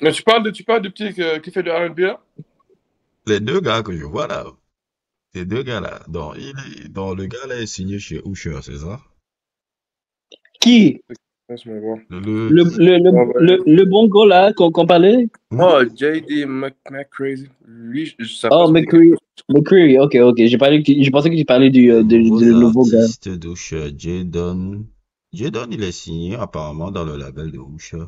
Mais tu parles du petit qui fait de R&B là? Les deux gars que je vois là, ces deux gars-là, donc le gars là est signé chez Usher, c'est ça? Qui? Laisse-moi voir. Le, Le, le, le, Ah, ouais. le bon gars là qu'on parlait? Oh, J.D. McCrazy. Lui, ça Oh, passe me dit quelque McCree. chose. McCree, ok, ok. Je pensais que tu parlais les du nouveaux nouveau gars. artistes d'Usher, Jadon. Jadon, il est signé apparemment dans le label de Usher.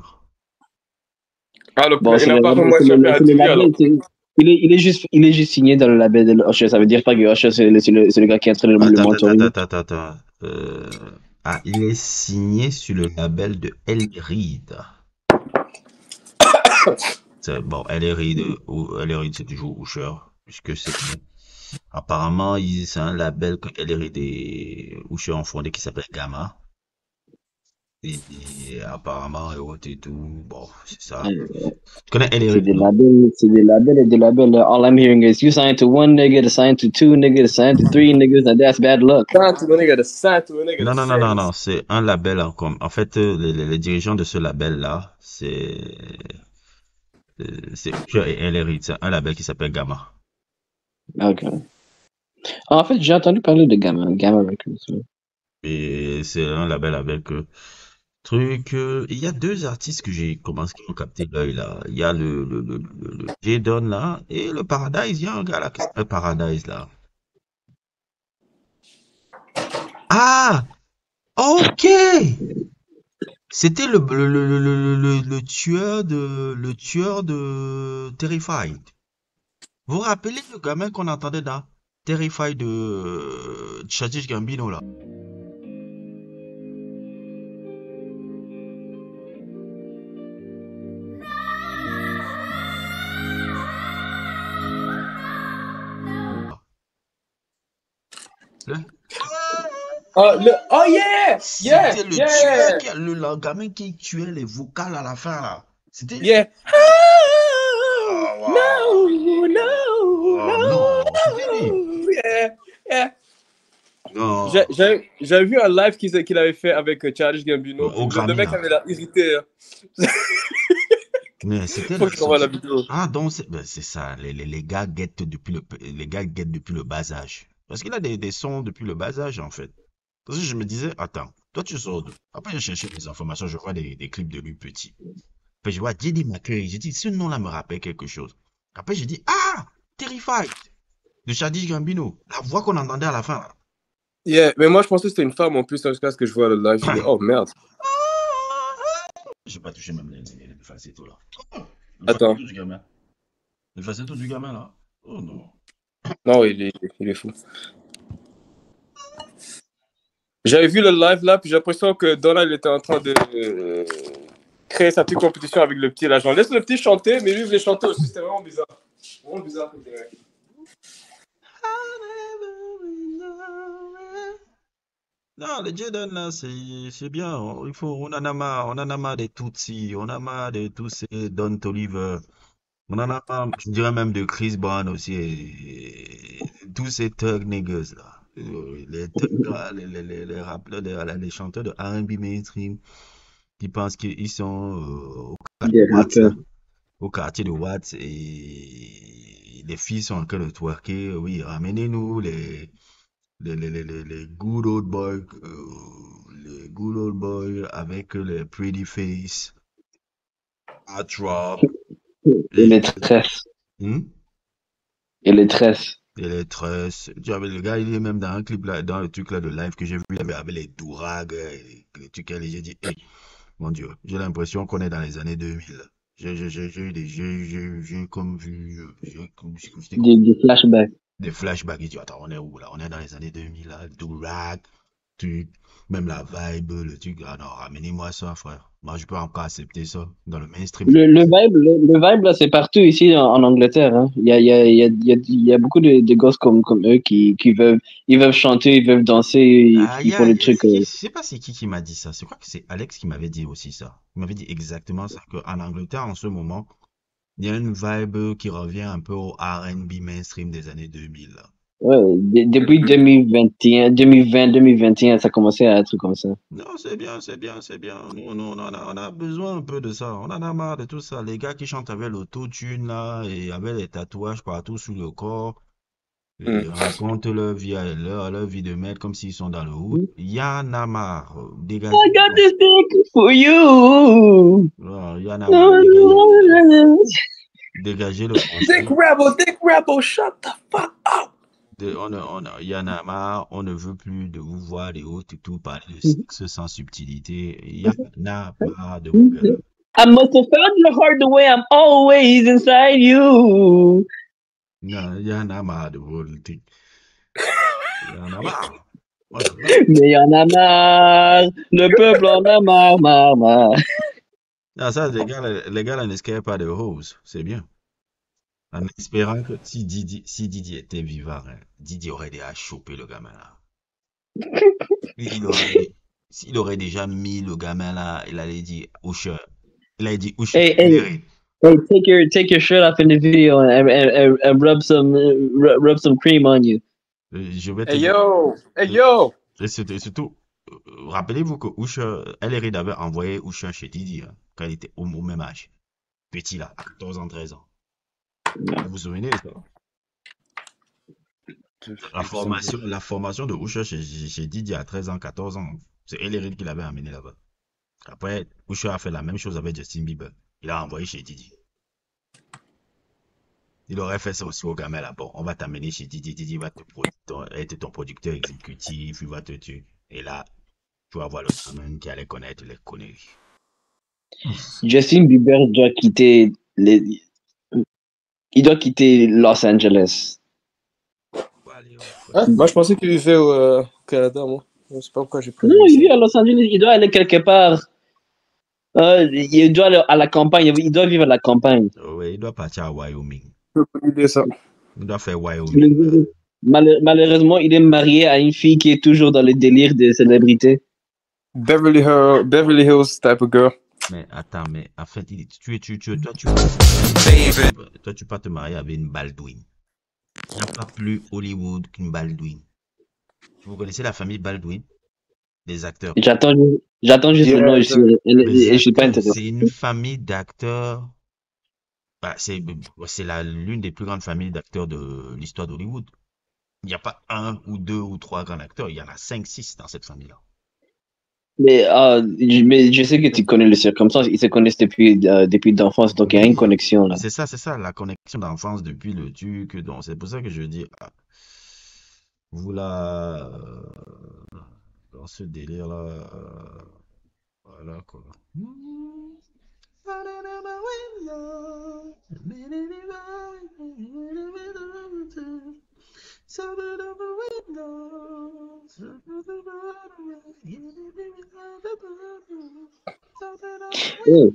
Ah, Bon, il n'a pas vraiment échappé à c'est le Diddy alors. label. Il est juste signé dans le label de Usher. Ça veut dire pas que Usher, c'est le gars qui est en train de le Attends, attends, mentoring. attends, attends, attends. Ah, il est signé sur le label de El Reed. Bon, El Reed, El Reed, c'est toujours Usher, puisque c'est apparemment, c'est un label que El Reed et Usher ont fondé qui s'appelle Gamma. Et apparemment, et autres et tout. Bon, c'est ça. Tu connais El Reed, non? C'est des labels et des labels. All I'm hearing is you signed to one nigga, to sign to two niggas, to sign to three niggas, and that's bad luck. Sign to a nigga to sign to a nigga to Non, non, non, non, sentence. non, c'est un label en fait, les dirigeants de ce label-là, c'est Usher et El Reed, c'est un label qui s'appelle Gamma. Ok. En fait, j'ai entendu parler de Gamma Records. Ouais. Et c'est un label avec il y a deux artistes que j'ai commencé à capter l'œil là. Il y a le J-Don là et le Paradise. Il y a un gars là qui s'appelle Paradise là. Ah! Ok! C'était le tueur de Terrified. Vous vous rappelez le gamin qu'on entendait dans Terrified de Childish Gambino là? Le- Oh yeah! Yeah! C'était le tueur Yeah! le gamin qui tuait les vocales à la fin là. C'était lui. Yeah! Ah, Oh, waouh. no, no, Oh non, c'était lui. no! Yeah! Yeah! Non. J'avais vu un live qu'il avait fait avec Childish Gambino, puis Au le Grammy mec là. avait l'air irrité, hein. Mais c'était Faut la que je t'envoie la sortie. vidéo. Ah, donc c'est ça. Les gars guettent les gars guettent depuis le bas âge. Parce qu'il a des sons depuis le bas âge en fait. Parce que je me disais, attends, toi tu sors d'où? Après j'ai cherché des informations, je vois des clips de lui petit. Après je vois J.D. McCrary, j'ai dit, ce nom-là me rappelle quelque chose. Après j'ai dit, ah, Terrified de Childish Gambino. La voix qu'on entendait à la fin là. Yeah, mais moi je pensais que c'était une femme en plus, hein, jusqu'à ce que je vois le live. J'ai dit, oh merde. J'ai pas touché même les facettes là. Le facetto Attends. du gamin. Le facetto du gamin là. Oh non. Non, il est fou. J'avais vu le live là, puis j'ai l'impression que Donald était en train de créer sa petite compétition avec le petit là. Genre, laisse le petit chanter, mais lui il voulait chanter aussi. C'était vraiment bizarre. Vraiment bizarre. Comme direct. Non, le Jaden là, c'est bien. On en a marre des Tutsis, on en a marre de tous ces Don Toliver, on en a marre, je dirais même de Chris Brown aussi, et tous ces thug niggas là. Les thugs là, les rappeurs, les chanteurs de R&B mainstream qui pensent qu'ils sont au quartier Des de Watts rappeurs. là, au quartier de Watts et les filles sont en train de twerker. Oui, ramenez-nous les good old boys, les good old boys avec les pretty face, hot drop, Et et, les tresses. hmm, Et les tresses. et les tresses. Tu vois, le gars, il est même dans un clip là, dans le truc là de live que j'ai vu, il avait avec les dourags, les trucs là, et j'ai dit, hey, mon Dieu, j'ai l'impression qu'on est dans les années 2000. J'ai eu j'ai comme vu, j'étais comme Des flashbacks. des flashbacks. Et tu attends, on est où là? On est dans les années 2000 là, dourag, truc, même la vibe, le truc. Ah non, ramenez-moi ça, frère. Moi, je peux encore accepter ça. Dans le mainstream, je peux accepter. Le vibe, là, c'est partout ici en Angleterre. Hein. Il y a beaucoup de gosses comme eux ils veulent chanter, ils veulent danser, Ah, ils font des trucs. je sais pas c'est qui m'a dit ça. Je crois que c'est Alex qui m'avait dit aussi ça. Il m'avait dit exactement ça, qu'en Angleterre, en ce moment, il y a une vibe qui revient un peu au R&B mainstream des années 2000 là. Ouais, depuis 2021, 2020, 2021, ça commençait à être comme ça. Non, c'est bien, c'est bien, c'est bien. Nous, on a besoin un peu de ça. On en a marre de tout ça. Les gars qui chantent avec l'autotune là et avec les tatouages partout sur le corps Hmm. et racontent leur vie, leur vie de merde comme s'ils sont dans le hood. Il y en a marre. Dégagez. I got this dick for you. Il y en a marre. Dégagez le français. Dick Rebel, shut the fuck up. Il y en a marre, on ne veut plus de vous voir les hautes et tout, parler de sexe sans subtilité. Il y en a marre de vos gueules. I must have found your heart the way I'm always inside you. Non, il y en a marre de vos trucs. Il y en a marre. Voilà. Mais il y en a marre. Le peuple en a marre, marre, marre. Ah, ça, les gars là n'escapent pas de rose. C'est bien. En espérant que si Didi était vivant, hein, Didi aurait déjà chopé le gamin là. Il aurait déjà mis le gamin là, il allait dire Usher. Il allait dire Usher. Hey, take your shirt off in the video and rub some cream on you. Je vais te Hey dire. yo, hey yo. Et surtout, rappelez-vous que Usher, Reid avait envoyé Usher chez Didi hein, quand il était au même âge. Petit là, à 14 ans, 13 ans. Vous vous souvenez de ça? La formation de Usher chez Didi à 13 ans, 14 ans, c'est Reid qui l'avait amené là-bas. Après, Usher a fait la même chose avec Justin Bieber. Il a envoyé chez Didi. Il aurait fait ça aussi au gamin là. Bon, on va t'amener chez Didi. Didi va être ton producteur exécutif. Il va te tuer. Et là, tu vas voir le gamin qui allait connaître les conneries. Justin Bieber doit quitter il doit quitter Los Angeles. Hein? Moi, je pensais qu'il vivait au Canada, moi. Je sais pas pourquoi j'ai pris. Non, il vit à Los Angeles. Il doit aller quelque part. Il doit aller à la campagne. Il doit vivre à la campagne. Oui, il doit partir à Wyoming. Je peux idée ça. Il doit faire Wyoming. Malheureusement, il est marié à une fille qui est toujours dans le délire des célébrités. Beverly Hills type of girl. Mais attends, mais en fait, toi, tu peux te marier avec une Baldwin. Il n'y a pas plus Hollywood qu'une Baldwin. Vous connaissez la famille Baldwin? Les acteurs. J'attends juste le nom ici. Je suis pas intéressé. C'est une famille d'acteurs. Bah, c'est l'une des plus grandes familles d'acteurs de l'histoire d'Hollywood. Il n'y a pas un ou deux ou trois grands acteurs. Il y en a 5, 6 dans cette famille-là. Mais je sais que tu connais les circonstances. Ils se connaissent depuis d'enfance, donc il y a une connexion là. C'est ça, la connexion d'enfance depuis le duc. Donc c'est pour ça que je dis, vous là, dans ce délire-là, voilà quoi. Oh.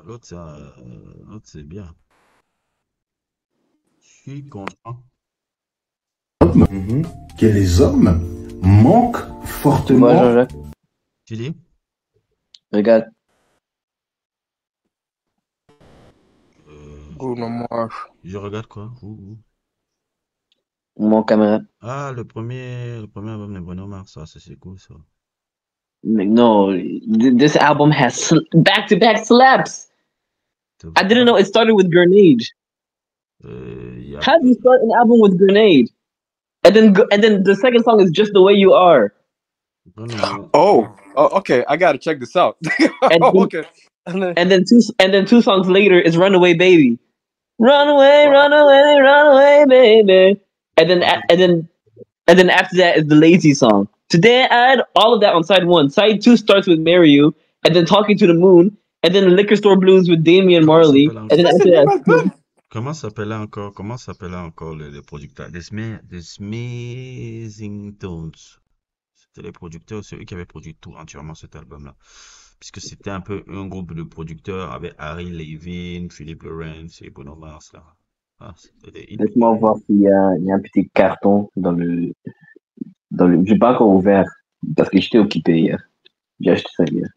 L'autre c'est bien. Je suis content. Que les hommes manquent fortement. Ouais, Jean-Jacques. Tu dis? Regarde. Bruno Mars. Je regarde quoi? Où? Mon caméra. Ah, le premier album de Bruno Mars, ça, c'est cool ça. No, this album has back-to-back slaps. I didn't know it started with Grenade. How do you start an album with Grenade? And then the second song is Just the Way You Are. Oh, okay. I gotta check this out. Okay. And then two songs later is Runaway Baby. Run away, baby. And then after that is the Lazy song. Today I had all of that on side one. Side two starts with Marry You, and then Talking to the Moon, and then Liquor Store Blues with Damian Marley, and then after that. Comment s'appelait encore le producteur? The Smashing Tones. C'était les producteurs, ceux qui avaient produit tout entièrement cet album-là. Puisque c'était un peu un groupe de producteurs avec Harry Levin, Philippe Lawrence et Bruno Mars là. Laisse-moi voir s'il y a un petit carton dans le. Je n'ai pas encore ouvert parce que j'étais occupé hier. J'ai acheté ça hier.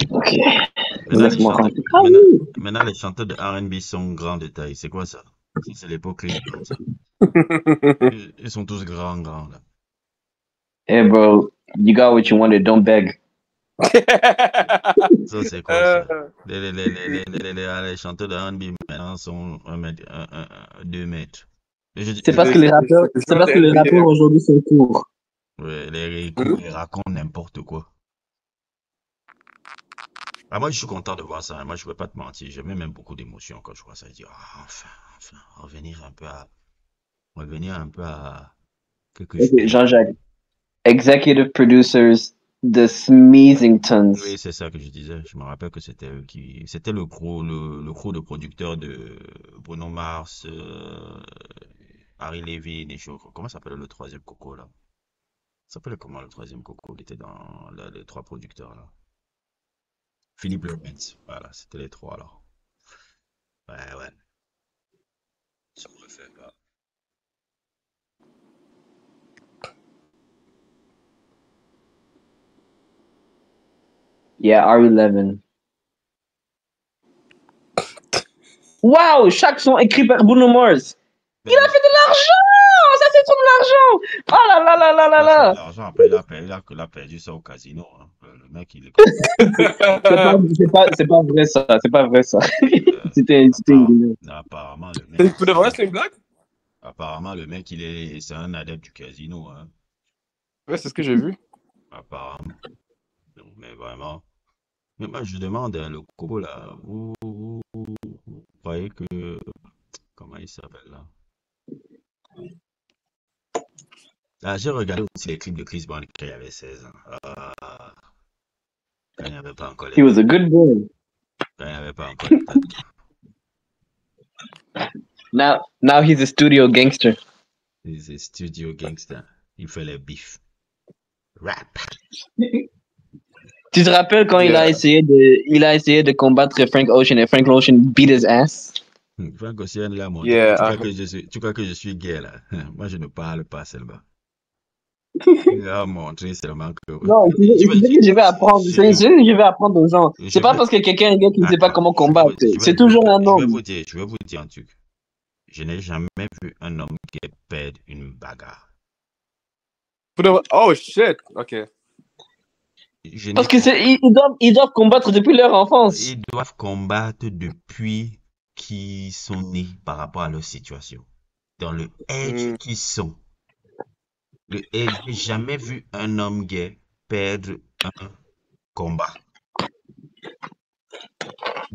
Ok. Laisse-moi rentrer. Maintenant, les chanteurs de R&B sont grands de taille. C'est quoi ça? C'est l'époque Chris Brown, ça. Ils sont tous grands, là. Hey bro, you got what you wanted, don't beg. Ça, c'est quoi ça? Les chanteurs de R&B maintenant sont 2 mètres. C'est parce que les rappeurs aujourd'hui sont courts. Ouais, ils racontent n'importe quoi. Ah, moi, je suis content de voir ça. Moi, je ne vais pas te mentir. J'ai même beaucoup d'émotions quand je vois ça. Je dis, enfin, revenir un peu à quelque chose. Jean-Jacques, executive producers de Smeezingtons. Oui, c'est ça que je disais. Je me rappelle que c'était eux c'était le crew de producteurs de Bruno Mars, Harry Levy, et choses. Comment s'appelle le troisième coco, là? Ça s'appelait comment le troisième coco? Il était dans les 3 producteurs, là. Philippe Lopez. Voilà, c'était les 3, là. Ouais. Ça me fait pas. Yeah, R11. Wow, chaque son écrit par Bruno Mars. Il a fait de l'argent! Ça, c'est trop de l'argent! Oh là là là là là là! L'argent, après, il a perdu ça au casino. Hein. Le mec, il est... c'est pas vrai, ça. C'est pas vrai, ça. C'était une... Apparemment, le mec... Pour de vrai, c'est une blague? Apparemment, le mec, c'est un adepte du casino. Hein. Ouais, c'est ce que j'ai vu. Apparemment. Mais vraiment... Mais moi, je demande, le coco, là, vous croyez que... Comment il s'appelle, là? Ah, j'ai regardé aussi les clips de Chris Brown quand il avait 16 ans. Quand il n'y avait pas encore les... He was a good boy. Quand il n'y avait pas encore les Now he's a studio gangster. He's a studio gangster. Il fait les bifs. Rap. Tu te rappelles quand il a essayé de combattre Frank Ocean et Frank Ocean beat his ass? Frank Ocean l'a montré. Tu crois que je suis gay là? Moi je ne parle pas seulement. Il a montré seulement que. Non, je vais apprendre. Je vais apprendre aux gens. C'est pas parce que quelqu'un est gay qu'il ne sait pas comment combattre. C'est toujours un homme. Je vais vous dire un truc. Je n'ai jamais vu un homme gay perdre une bagarre. Oh shit! Ok. Parce que ils doivent combattre depuis leur enfance. Ils doivent combattre depuis qu'ils sont nés par rapport à leur situation. Dans le âge qu'ils sont. J'ai jamais vu un homme gay perdre un combat.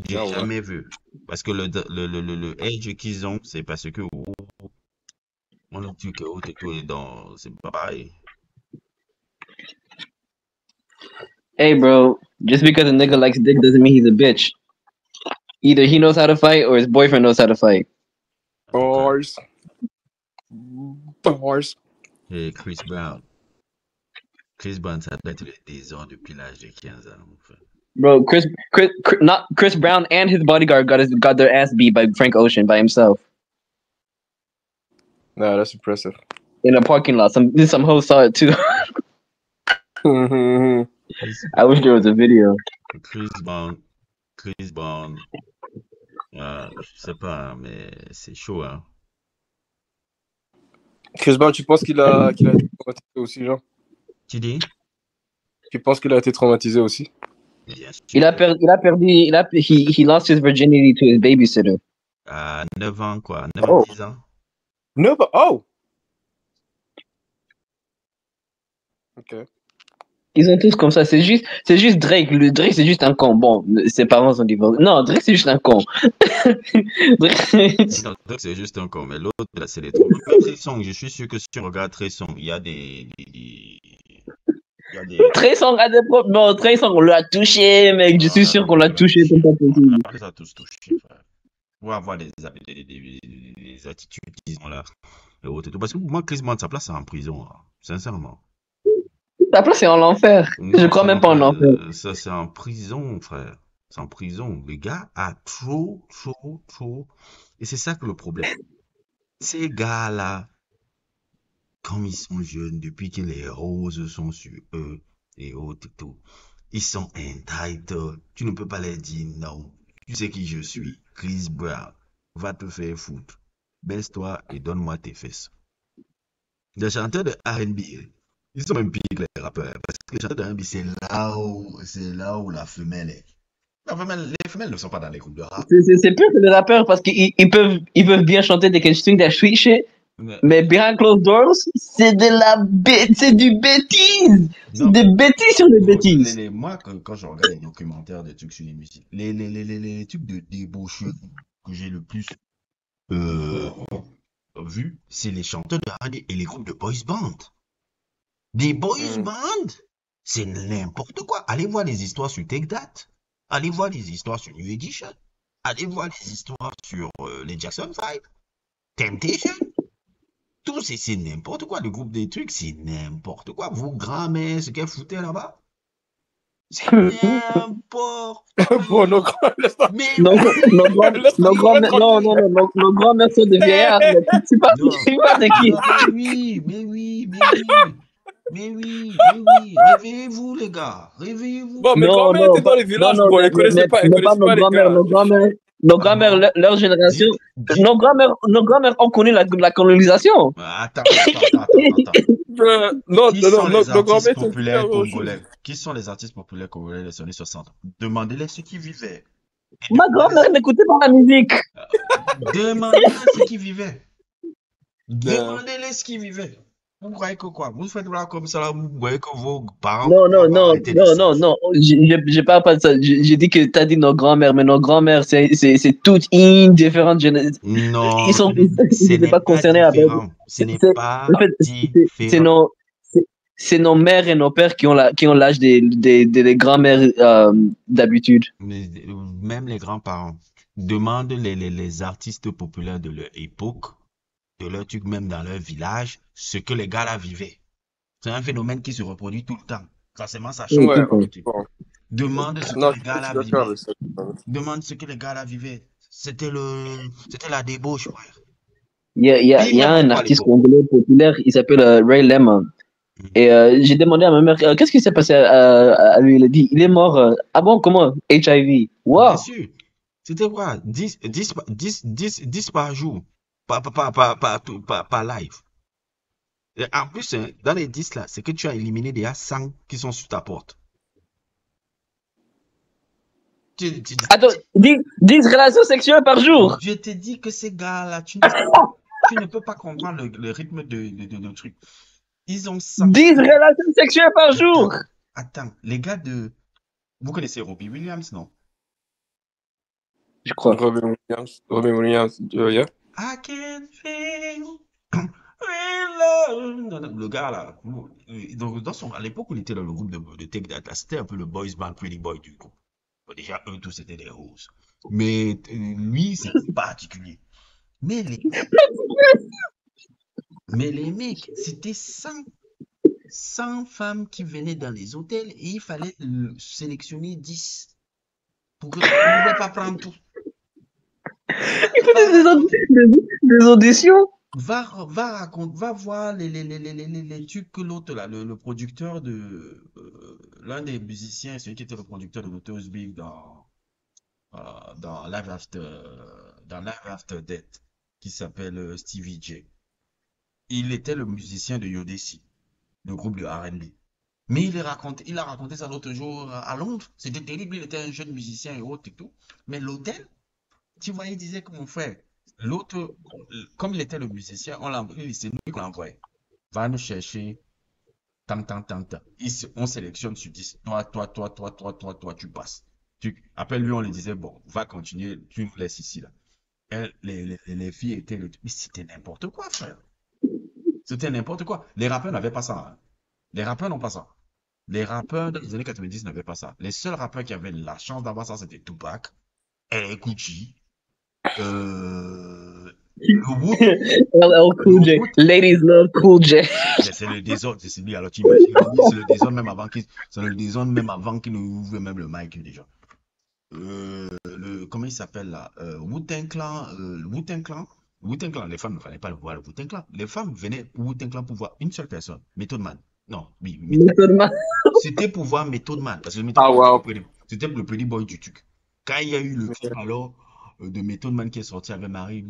J'ai jamais vu. Parce que le âge qu'ils ont, c'est parce que on a dit que tout est dans. C'est pas pareil. Hey bro, just because a nigga likes dick doesn't mean he's a bitch. Either he knows how to fight or his boyfriend knows how to fight. Bars. Et Chris Brown. Chris Brown, ça doit être des ans depuis l'âge de 15 ans. Bro, Chris Brown and his bodyguard got their ass beat by Frank Ocean by himself. No, that's impressive. In a parking lot. Some hoes saw it too. I wish there was a video. Chris Brown, je sais pas, mais c'est chaud, hein. Chris Brown, tu penses qu'il a été traumatisé aussi, genre? Tu dis? Tu penses qu'il a été traumatisé aussi? He lost his virginity to his babysitter. 9 ans, quoi. 9 ans, 10 ans. 9 ans? Oh! Ok. Ils sont tous comme ça. C'est juste Drake. Drake, c'est juste un con. Bon, ses parents sont divorcés. Non, Drake, c'est juste un con. Drake, c'est juste un con. Mais l'autre, là, c'est les trucs. Trey Songz, je suis sûr que si tu regardes Trey Songz, il y a des... Trey Songz a des problèmes. Non, Trey Songz, on l'a touché, mec. Je suis sûr qu'on l'a touché. C'est pas possible. Après, ça a tous touché, frère. Pour avoir des attitudes qu'ils ont là. Parce que pour moi, Chris Brown, sa place, c'est en prison, là. Sincèrement. Ta place, c'est en enfer. Je crois même pas en enfer. Ça, c'est en prison, frère. C'est en prison. Le gars a trop. Et c'est ça que le problème. Ces gars-là, comme ils sont jeunes, depuis que les roses sont sur eux et autres et tout, ils sont entitled. Tu ne peux pas leur dire non. Tu sais qui je suis. Chris Brown. Va te faire foutre. Baisse-toi et donne-moi tes fesses. Les chanteurs de R&B, ils sont même pires que les rappeurs. Parce que les chanteurs de R&B, c'est là où la femelle est. Les femelles ne sont pas dans les groupes de rap. C'est pire que les rappeurs parce qu'ils peuvent bien chanter des questions de street shit. Mais behind closed doors, c'est du bêtise. C'est des bêtises sur des bêtises. Moi, quand je regarde les documentaires des trucs sur les musiques, les trucs de débauche que j'ai le plus vu, c'est les chanteurs de R&B et les groupes de boys band. Des boys band, c'est n'importe quoi. Allez voir les histoires sur Take That. Allez voir les histoires sur New Edition. Allez voir les histoires sur les Jackson 5. Temptation. Tout c'est n'importe quoi. Le groupe des trucs, c'est n'importe quoi. Vos grands-mères, ce qu'elles foutaient là-bas, c'est n'importe quoi. Bon, nos grands-mères sont des vieillards. Tu parles de qui? Mais oui. Réveillez-vous, les gars. Réveillez-vous. Bon, mes grands-mères étaient dans les villages. Bon, elles connaissaient pas les gars. Nos grands-mères, leur génération, nos grands-mères ont connu la colonisation. Attends. Non, Qui sont les nos grands-mères artistes populaires congolais? Qui sont les artistes populaires congolais des années 60? Demandez-les ce qu'ils vivaient. Ma grand-mère n'écoutait pas la musique. Demandez-les ce qu'ils vivaient. Demandez-les ce qu'ils vivaient. Vous croyez que quoi? Vous faites là comme ça, là, vous voyez que vos parents... Non. Je parle pas de ça. J'ai dit que tu as dit nos grands-mères, mais nos grands-mères, c'est toutes une différente génération. Non, ils n'étaient pas concernés avec... Ce n'est pas différent. C'est nos mères et nos pères qui ont l'âge des grands-mères d'habitude. Même les grands-parents. Demande les artistes populaires de leur époque, de leur truc, même dans leur village, ce que les gars là vivaient. C'est un phénomène qui se reproduit tout le temps. Forcément, ça change. Demande ce que les gars là vivaient. Demande ce que les gars là vivaient. C'était la débauche, frère. Il y a un artiste congolais populaire, il s'appelle Ray Lemon. Et j'ai demandé à ma mère, qu'est-ce qui s'est passé à lui? Il a dit, il est mort. Ah bon, comment? HIV. Wow. Bien sûr. C'était quoi? 10 par jour. Pas live. Et en plus, dans les 10 là, c'est que tu as éliminé déjà 100 qui sont sur ta porte. Attends, 10 relations sexuelles par jour. Je te dis que ces gars-là, tu ne peux pas comprendre le rythme de truc. Ils ont 100. 10 relations sexuelles par jour. Attends, les gars de... Vous connaissez Robbie Williams, non? Je crois. Robbie Williams, yeah. I can feel real love. Le gars là, donc à l'époque où il était dans le groupe de Take That, c'était un peu le boys band pretty boy du groupe. Bon, déjà, eux tous c'était des roses. Mais lui, c'était particulier. Mais les mecs, c'était 100 femmes qui venaient dans les hôtels et il fallait sélectionner 10 pour que tu ne pouvais pas prendre tout. Il faisait des auditions. Va voir les trucs que l'autre là, le producteur de l'un des musiciens, celui qui était le producteur de Notorious Big dans Live After Death, qui s'appelle Stevie J. Il était le musicien de Yodeci, le groupe de R&B. Mais il a raconté ça l'autre jour à Londres. C'était terrible, il était un jeune musicien et autres et tout. Mais l'hôtel, tu vois, il disait que mon frère, l'autre, comme il était le musicien, c'est lui qu'on l'envoyait. Va nous chercher, tant. On sélectionne sur 10. Toi, tu passes. Après lui, on lui disait, bon, va continuer, tu nous laisses ici, là. Les filles étaient... Mais c'était n'importe quoi, frère. C'était n'importe quoi. Les rappeurs n'avaient pas ça. Hein. Les rappeurs n'ont pas ça. Les rappeurs des années 90 n'avaient pas ça. Les seuls rappeurs qui avaient la chance d'avoir ça, c'était Tupac, LL Cool J, LL Cool J. Ladies love Cool J. C'est le désordre, c'est lui. Alors tu imagines, c'est le désordre même avant qu'il ne ouvre même le mic déjà. Comment il s'appelle là? Wu-Tang Clan, Wu-Tang Clan. Wu-Tang Clan, les femmes ne fallait pas le voir, le Wu-Tang Clan. Les femmes venaient pour Wu-Tang Clan pour voir une seule personne, Method Man. Non, oui, Method Man. c'était pour voir Method Man, parce que Method Ah, Man, wow. c'était le pretty boy du truc. Quand il y a eu le clip alors de Method Man qui est sorti avec Marie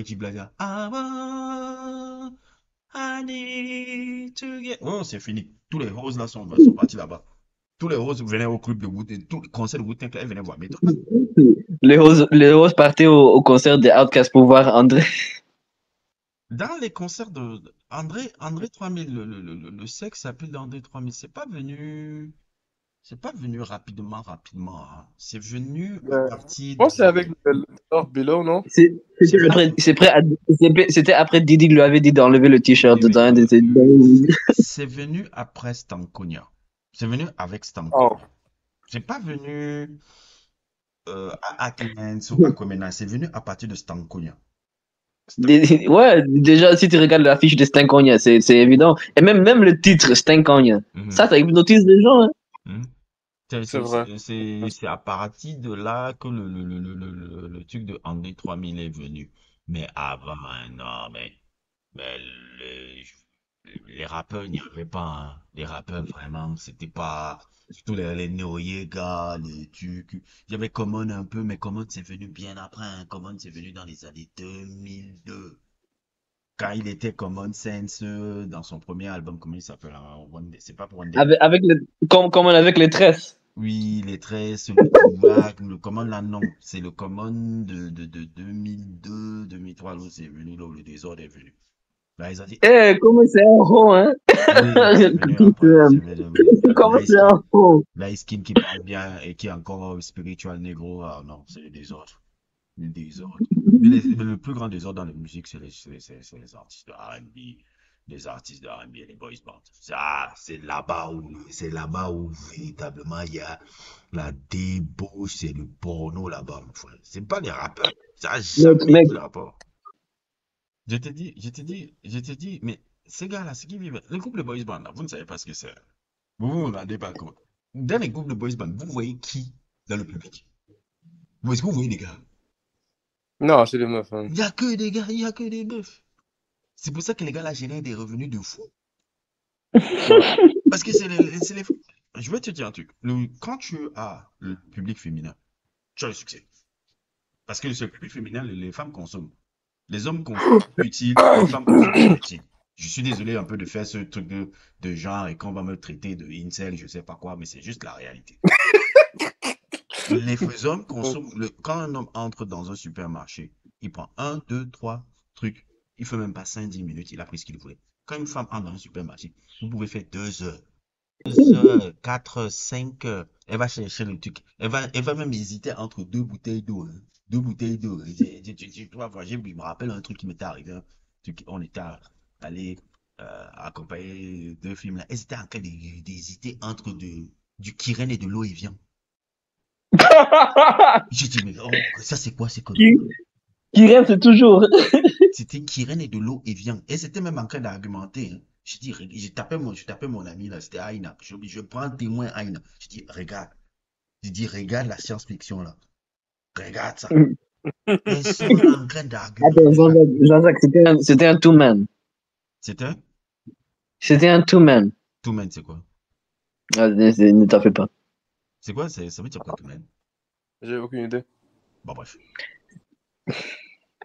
J. Blaza. I need to get... Oh, c'est fini. Tous les roses là sont partis là-bas. Tous les roses venaient au club de Wu-Tang, tous les concerts de Wu-Tang Clan, ils venaient voir Method Man. Les roses partaient au concert des Outcasts pour voir André. Dans les concerts de André 3000, le sexe s'appelle d'André 3000, c'est pas venu rapidement, hein. C'est venu à partir Je pense que c'est de... avec le Lord Below, non? C'était après Didi lui avait dit d'enlever le t-shirt Oui, dans un oui, de ses. c'est venu après Stankonia. C'est venu avec Stankonia. Oh. C'est pas venu à Atkins ou à Komena, c'est venu à partir de Stankonia. Ouais, déjà, si tu regardes l'affiche de Stankonia, c'est évident. Et même le titre, Stankonia, ça hypnotise les gens. Hein. C'est vrai. C'est à partir de là que le truc de André 3000 est venu. Mais avant, non, mais les rappeurs n'y arrivaient pas. Hein. Les rappeurs, vraiment, c'était pas. Surtout les Noriega, les trucs. Il y avait Common un peu, mais Common c'est venu bien après. Hein. Common c'est venu dans les années 2002. Quand il était Common Sense dans son premier album, comment il s'appelle? C'est pas pour One Day. Comme avec les tresses. Oui, les tresses, le Common là, non. C'est le Common de 2002, 2003, là, c'est venu, là, où le désordre est venu. Là, ils ont dit. Comment c'est un rond, hein? Oui, c'est venu après. Comment c'est un rond? Light Skin qui parle bien et qui est encore spiritual négro. Ah non, c'est le désordre. Le désordre. Mais le plus grand désordre dans la musique, c'est les artistes de R&B. Les artistes de R&B et les boys bands. C'est là-bas où véritablement il y a la débauche, c'est le porno là-bas, mon frère. C'est pas les rappeurs. Ça a jamais été le rapport. Je te dis, mais ces gars-là, ce qui vivent, le groupe de boys band, là, vous ne savez pas ce que c'est. Vous vous rendez pas compte. Dans les groupes de boys band, vous voyez qui dans le public? Est-ce que vous voyez des gars? Non, c'est des meufs. Hein. Il n'y a que des gars, il n'y a que des meufs. C'est pour ça que les gars là génèrent des revenus de fou. Parce que c'est les... Je vais te dire un truc. Quand tu as le public féminin, tu as le succès. Parce que le public féminin, les femmes consomment. Les hommes consomment utile, les femmes consomment utile. Je suis désolé un peu de faire ce truc de genre et qu'on va me traiter de incel, je sais pas quoi, mais c'est juste la réalité. Les hommes consomment. Quand un homme entre dans un supermarché, il prend 1, 2, 3 trucs. Il fait même pas 5-10 minutes, il a pris ce qu'il voulait. Quand une femme entre dans un supermarché, vous pouvez faire 2 heures. 2 heures, 4, 5 heures. Elle va chercher le truc. Elle va même hésiter entre 2 bouteilles d'eau. Hein. 2 bouteilles d'eau. Je me rappelle un truc qui m'était arrivé. Hein. On était allé accompagner 2 films là. Elles étaient en train d'hésiter entre du Kiren et de l'eau Evian. J'ai dit, mais ça c'est quoi ces conneries? Kiren, c'est toujours. C'était Kiren et de l'eau Evian. Et c'était même en train d'argumenter. Hein. J'ai dit, je tapais mon ami là, c'était Aïna. Je prends témoin Aïna. Je dis, regarde. Je dis, regarde la science-fiction là. Regarde ça. Ils sont en train d'argumenter. Attends, Jean-Jacques, c'était un two-man. C'était un two-man. Two-man, c'est quoi? Ne t'en fais pas. C'est quoi? Ça veut dire quoi, two-man? J'ai aucune idée. Bon, bref.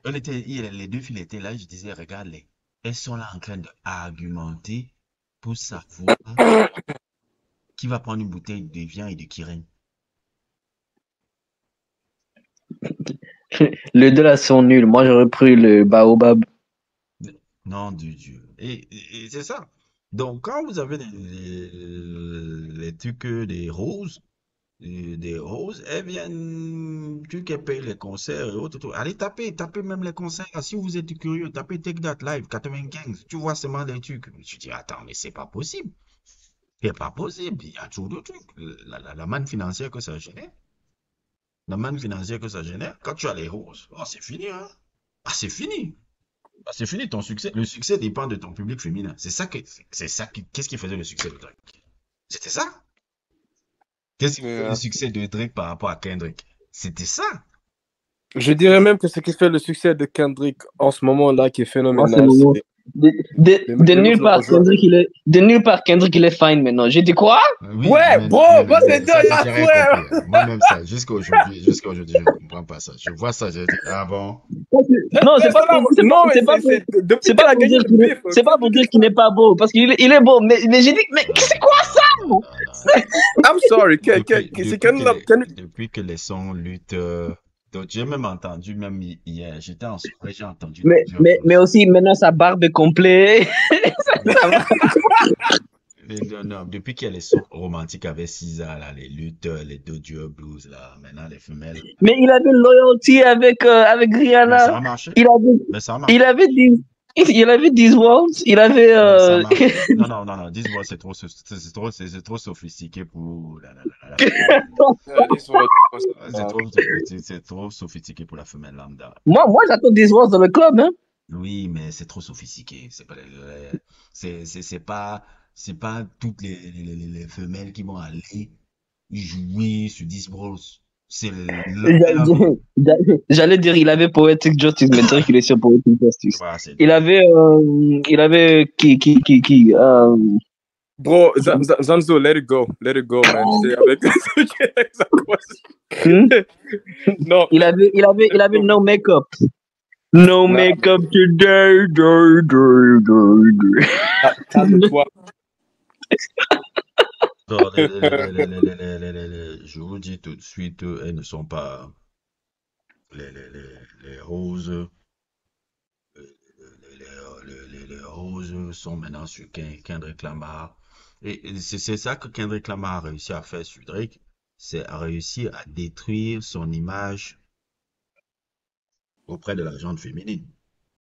Les 2 filles étaient là, je disais, regarde-les. Elles sont là en train d'argumenter pour savoir qui va prendre une bouteille de viande et de Kiren. Les deux là sont nuls. Moi, j'aurais pris le baobab. Non, de Dieu. Et c'est ça. Donc, quand vous avez les trucs des roses, elles viennent, tu payes les concerts et autres. Allez tapez même les concerts. Si vous êtes curieux, tapez Take That Live 95. Tu vois seulement des trucs. Je dis, attends, mais c'est pas possible. C'est pas possible. Il y a toujours de trucs. La manne financière que ça génère. La manne financière que ça génère. Quand tu as les roses, c'est fini, hein. C'est fini. C'est fini ton succès. Le succès dépend de ton public féminin. Qu'est-ce qui faisait le succès de Drake? C'était ça. Qu'est-ce qui faisait le succès de Drake par rapport à Kendrick? C'était ça. Je dirais même que ce qui fait le succès de Kendrick en ce moment-là, qui est Moi, c'est phénoménal, le mot. c'est De le nulle move part, rejoint. De nulle part, Kendrick, il est fine maintenant. J'ai dit quoi? Oui, Ouais, bro, moi c'est deux, ça, il y a j'ai rien frère. compris. Moi-même, ça, jusqu'à aujourd'hui, je ne comprends pas ça. Je vois ça, je dis, ah bon? Non, c'est pas pour, Non, mais c'est pas pour, depuis c'est qu'il pas a pour gagné dire le qu'il est, bif, c'est pas pour dire Kendrick qu'il n'est pas beau, parce qu'il est beau. Mais j'ai dit, mais Non, c'est quoi ça? non, non. I'm sorry, c'est Depuis que les sons luttent, donc j'ai même entendu, même hier, j'étais en soirée, j'ai entendu Doja Mais Blues. aussi, maintenant, sa barbe est complète. Ça va. Non, non, depuis qu'il y a les sons romantiques avec Cisa, là, les luttes, les Doja Blues, là, maintenant les femelles. Mais il avait une loyauté avec Mais Rihanna. ça a marché. Mais ça a marché. Il avait These Worlds. Il avait. Mais ça a marché. Non, This World, c'est trop sophistiqué pour c'est trop sophistiqué pour la femelle lambda. Moi, j'attends These Worlds dans le club, hein. Oui, mais c'est trop sophistiqué. C'est pas toutes les femelles qui vont aller jouer sur Disbros. C'est J'allais dire, il avait Poetic Justice, mais dire qu'il est sur Poetic Justice. voilà, Il avait qui. Bro, Zanzo, let it go, man. C'est avec Hmm? Non. Il avait No Makeup. No makeup today. Calme-toi. Non, je vous dis tout de suite, elles ne sont pas les roses. Les roses sont maintenant sur Kendrick Lamar. Et c'est ça que Kendrick Lamar a réussi à faire sur Drake. C'est à réussir à détruire son image auprès de la gente féminine.